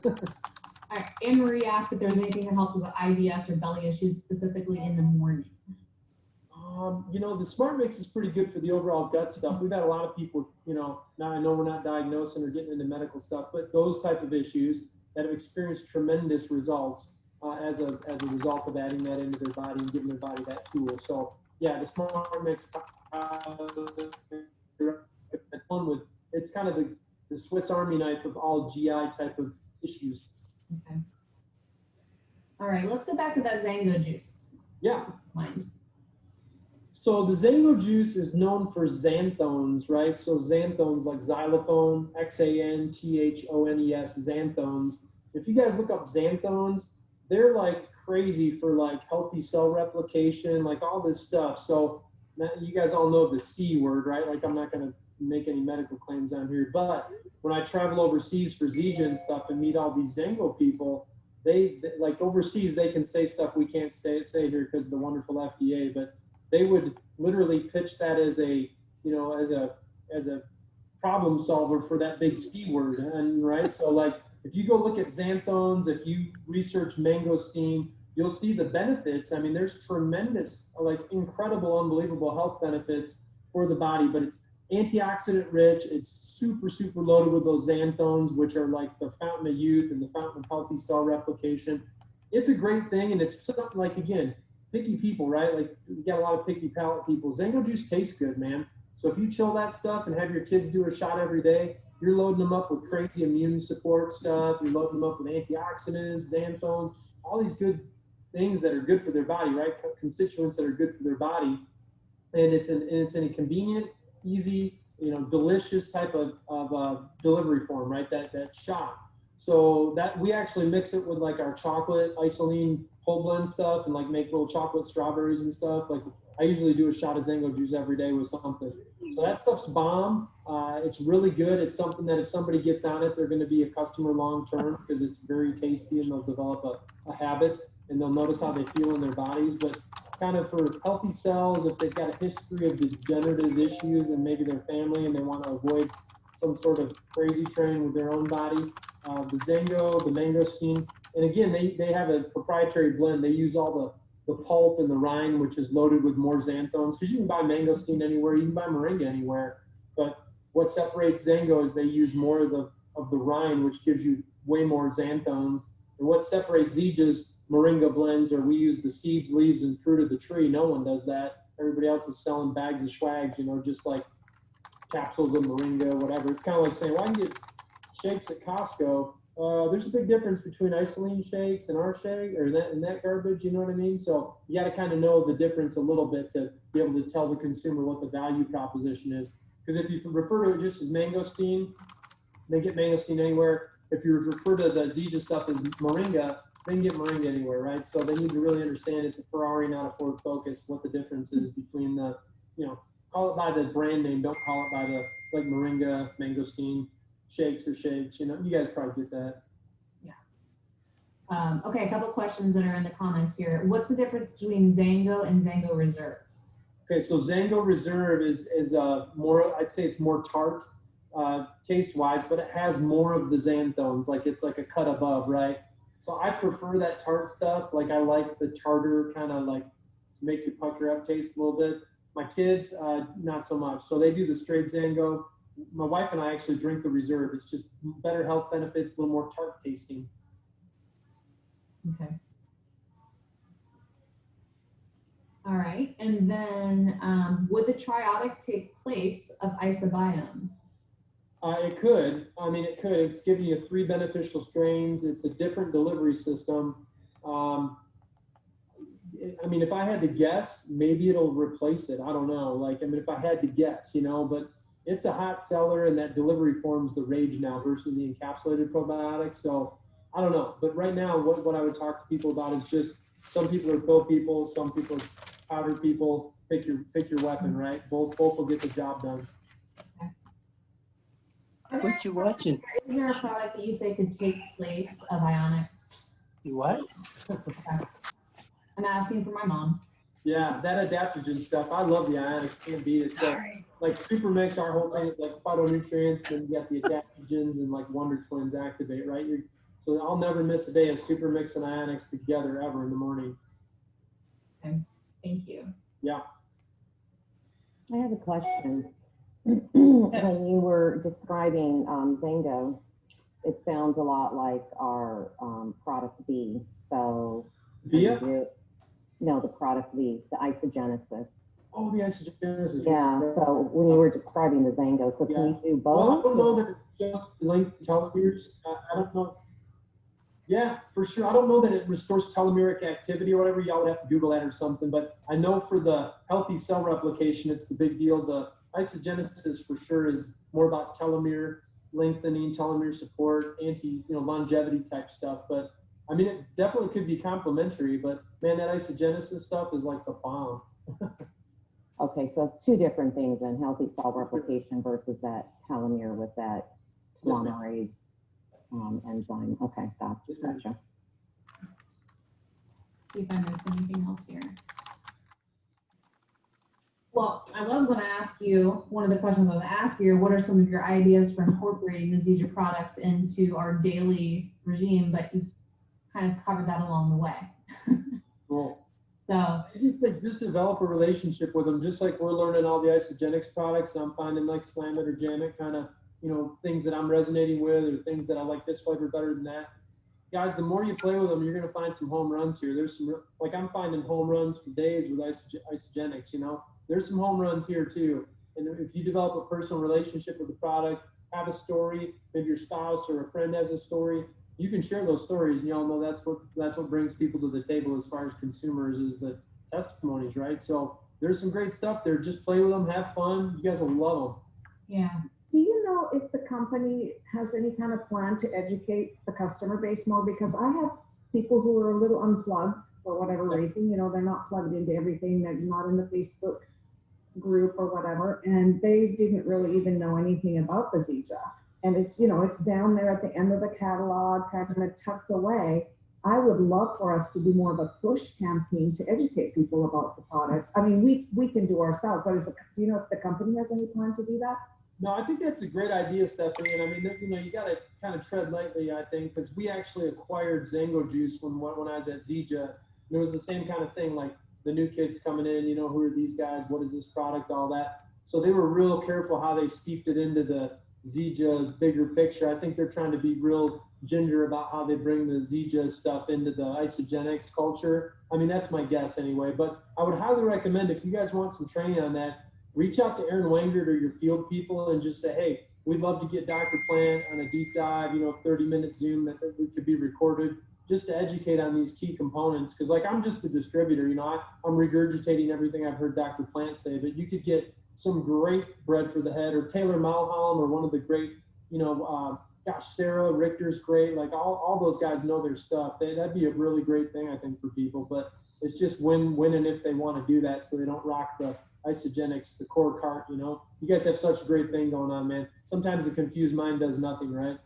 Speaker 6: All right. Anne Marie asked if there's anything to help with IBS or belly issues specifically in the morning.
Speaker 7: The Smart Mix is pretty good for the overall gut stuff. We've had a lot of people, now I know we're not diagnosing or getting into medical stuff, but those type of issues that have experienced tremendous results as a result of adding that into their body and giving their body that tool. So yeah, the Smart Mix, it's kind of the Swiss Army knife of all GI type of issues.
Speaker 6: Okay. All right, let's go back to that Zango juice.
Speaker 7: Yeah.
Speaker 6: Mind.
Speaker 7: So the Zango juice is known for xanthones, right? So xanthones like xylophone, Xanthones, xanthones. If you guys look up xanthones, they're like crazy for like healthy cell replication, like all this stuff. So you guys all know the C word, right? Like I'm not going to make any medical claims on here, but when I travel overseas for Zija and stuff and meet all these Zango people, they like overseas, they can say stuff we can't say here because of the wonderful FDA, but they would literally pitch that as a problem solver for that big C word, and right. So like if you go look at xanthones, if you research mangosteen, you'll see the benefits. I mean, there's tremendous, like incredible, unbelievable health benefits for the body, but it's antioxidant rich. It's super, super loaded with those xanthones, which are like the fountain of youth and the fountain of healthy cell replication. It's a great thing. And it's something like, again, picky people, right? Like you got a lot of picky palate people. Zango juice tastes good, man. So if you chill that stuff and have your kids do a shot every day, you're loading them up with crazy immune support stuff. You're loading them up with antioxidants, xanthones, all these good things that are good for their body, right? Constituents that are good for their body. And it's in a convenient, easy, delicious type of delivery form, right? That shot. So that we actually mix it with like our chocolate isoline whole blend stuff and like make little chocolate strawberries and stuff. Like I usually do a shot of Zango juice every day with something. So that stuff's bomb. It's really good. It's something that if somebody gets on it, they're going to be a customer long term because it's very tasty and they'll develop a habit and they'll notice how they feel in their bodies. But kind of for healthy cells, if they've got a history of degenerative issues and maybe their family and they want to avoid some sort of crazy train with their own body, the Zango, the mangosteen, and again, they have a proprietary blend. They use all the pulp and the rind, which is loaded with more xanthones, because you can buy mangosteen anywhere, you can buy moringa anywhere, but what separates Zango is they use more of the rind, which gives you way more xanthones, and what separates Zija's moringa blends are we use the seeds, leaves, and fruit of the tree. No one does that. Everybody else is selling bags of swags, just like capsules of moringa, whatever. It's kind of like saying, well, I can get shakes at Costco. There's a big difference between isoline shakes and our shake or that garbage, you know what I mean? So you got to kind of know the difference a little bit to be able to tell the consumer what the value proposition is. Because if you refer to it just as mangosteen, they get mangosteen anywhere. If you refer to the Zija stuff as moringa, they can get moringa anywhere, right? So they need to really understand it's a Ferrari, not a Ford Focus, what the difference is between the, call it by the brand name, don't call it by the, like moringa, mangosteen, shakes or shakes, you guys probably get that.
Speaker 6: Yeah. Okay, a couple questions that are in the comments here. What's the difference between Zango and Zango Reserve?
Speaker 7: Okay, so Zango Reserve is more, I'd say it's more tart taste-wise, but it has more of the xanthones, like it's like a cut above, right? So I prefer that tart stuff. Like I like the tartar kind of like make you pucker up taste a little bit. My kids, not so much. So they do the straight Zango. My wife and I actually drink the Reserve. It's just better health benefits, a little more tart tasting.
Speaker 6: Okay. All right. And then would the triotic take place of isobiome?
Speaker 7: It could. I mean, it could. It's giving you 3 beneficial strains. It's a different delivery system. I mean, if I had to guess, maybe it'll replace it. I don't know. Like, I mean, if I had to guess, but it's a hot seller and that delivery form's the rage now versus the encapsulated probiotics. So I don't know. But right now, what I would talk to people about is just some people are pill people, some people are powder people. Pick your weapon, right? Both will get the job done.
Speaker 11: What you watching?
Speaker 6: Is there a product that you say could take place of ionics?
Speaker 11: You what?
Speaker 6: Okay. I'm asking for my mom.
Speaker 7: Yeah, that adaptogen stuff. I love the ionics. Can't beat it. So, like Super Mix, our whole thing is like phytonutrients, then you got the adaptogens and like Wonder Twins activate, right? So I'll never miss a day of Super Mix and ionics together ever in the morning.
Speaker 6: Okay, thank you.
Speaker 7: Yeah.
Speaker 12: I have a question. When you were describing Zango, it sounds a lot like our product B. So,
Speaker 7: Via?
Speaker 12: No, the product B, the isogenesis.
Speaker 7: Oh, the isogenesis.
Speaker 12: Yeah. So when you were describing the Zango, so can you do both?
Speaker 7: Well, I don't know that it's just linked telomeres. I don't know. Yeah, for sure. I don't know that it restores telomeric activity or whatever. Y'all would have to Google that or something. But I know for the healthy cell replication, it's the big deal. The isogenesis for sure is more about telomere lengthening, telomere support, longevity type stuff. But I mean, it definitely could be complementary. But man, that isogenesis stuff is like the bomb.
Speaker 12: Okay, so it's 2 different things in healthy cell replication versus that telomere with that telomerase enzyme. Okay, gotcha.
Speaker 6: See if I missed anything else here. Well, I was going to ask you, one of the questions I was going to ask you, what are some of your ideas for incorporating the Zija products into our daily regime, but you've kind of covered that along the way.
Speaker 7: Cool.
Speaker 6: So
Speaker 7: Just develop a relationship with them, just like we're learning all the isogenics products, and I'm finding like Slam It or Jam It kind of, things that I'm resonating with, or things that I like this flavor better than that. Guys, the more you play with them, you're going to find some home runs here. There's some, like I'm finding home runs for days with isogenics, There's some home runs here too. And if you develop a personal relationship with the product, have a story, maybe your spouse or a friend has a story, you can share those stories, and y'all know that's what brings people to the table as far as consumers, is the testimonies, right? So there's some great stuff there. Just play with them, have fun. You guys will love them.
Speaker 6: yeah.
Speaker 9: Do you know if the company has any kind of plan to educate the customer base more? Because I have people who are a little unplugged for whatever reason, they're not plugged into everything, they're not in the Facebook group or whatever, and they didn't really even know anything about the Zija. And it's, it's down there at the end of the catalog, kind of tucked away. I would love for us to do more of a push campaign to educate people about the products. I mean, we can do ourselves, but do you know if the company has any plan to do that?
Speaker 7: No, I think that's a great idea, Stephanie. And I mean, you got to kind of tread lightly, I think, because we actually acquired Zango Juice when I was at Zija. And it was the same kind of thing, like the new kids coming in, who are these guys? What is this product? All that. So they were real careful how they steeped it into the Zija bigger picture. I think they're trying to be real ginger about how they bring the Zija stuff into the isogenics culture. I mean, that's my guess anyway. But I would highly recommend, if you guys want some training on that, reach out to Aaron Wangert or your field people and just say, hey, we'd love to get Dr. Plant on a deep dive, 30-minute Zoom that could be recorded, just to educate on these key components. Because like I'm just a distributor, I'm regurgitating everything I've heard Dr. Plant say, but you could get some great bread for the head, or Taylor Malholm, or one of the great, Sarah Richter's great. Like all those guys know their stuff. That'd be a really great thing, I think, for people. But it's just when and if they want to do that, so they don't rock the isogenics, the core cart. You guys have such a great thing going on, man. Sometimes the confused mind does nothing, right?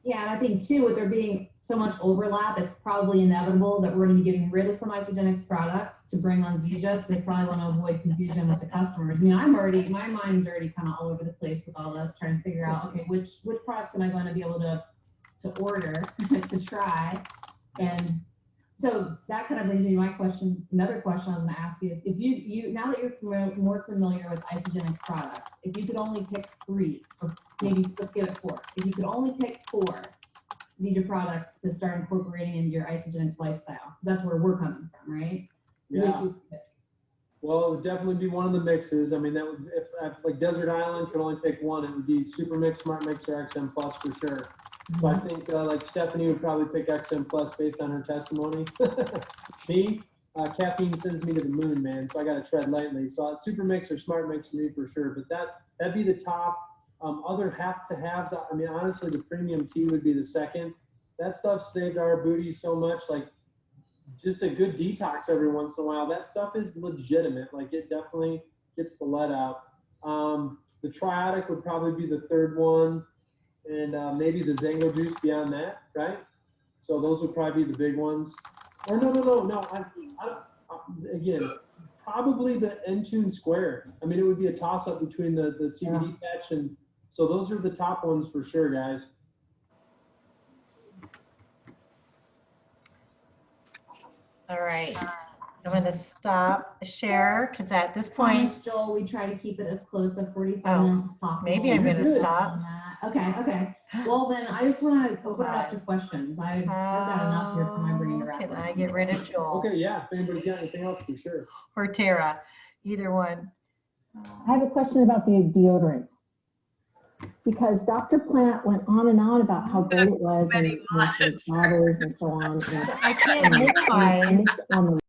Speaker 6: Yeah, and I think too, with there being so much overlap, it's probably inevitable that we're going to be getting rid of some isogenics products to bring on Zija. So they probably want to avoid confusion with the customers. I mean, my mind's already kind of all over the place with all this, trying to figure out, okay, which products am I going to be able to order to try. And so that kind of brings me to my question. Another question I was going to ask you: if you now that you're more familiar with isogenics products, if you could only pick 3, or maybe let's give it 4. If you could only pick 4 Zija products to start incorporating into your isogenics lifestyle, because that's where we're coming from, right?
Speaker 7: Yeah. Well, it would definitely be one of the mixes. I mean, that would, if like Desert Island could only pick one, it would be Super Mix, Smart Mix, or XM Plus for sure. So I think like Stephanie would probably pick XM Plus based on her testimony. Me, caffeine sends me to the moon, man. So I got to tread lightly. So Super Mix or Smart Mix for me for sure. But that'd be the top. Other have-to-haves. I mean, honestly, the premium tea would be the second. That stuff saved our booties so much. Like just a good detox every once in a while. That stuff is legitimate. Like it definitely gets the lead out. The Triotic would probably be the third one. And maybe the Zango Juice beyond that, right? So those would probably be the big ones. Or no. Again, probably the N-Tune Square. I mean, it would be a toss-up between the CBD patch, and so those are the top ones for sure, guys.
Speaker 1: All right. I'm going to stop share because at this point,
Speaker 6: Promise, Joel, we try to keep it as close to 45 minutes as possible.
Speaker 1: Maybe I'm going to stop.
Speaker 6: Okay. Well, then I just want to open it up to questions. I've got enough here for my brain to wrap
Speaker 1: Can
Speaker 6: around.
Speaker 1: I get rid of Joel?
Speaker 7: Okay, yeah. If anybody's got anything else, for sure.
Speaker 1: Or Tara, either one.
Speaker 13: I have a question about the deodorant. Because Dr. Plant went on and on about how great it was and for daughters and so on. And,
Speaker 1: I can't move mine.
Speaker 13: and it's on the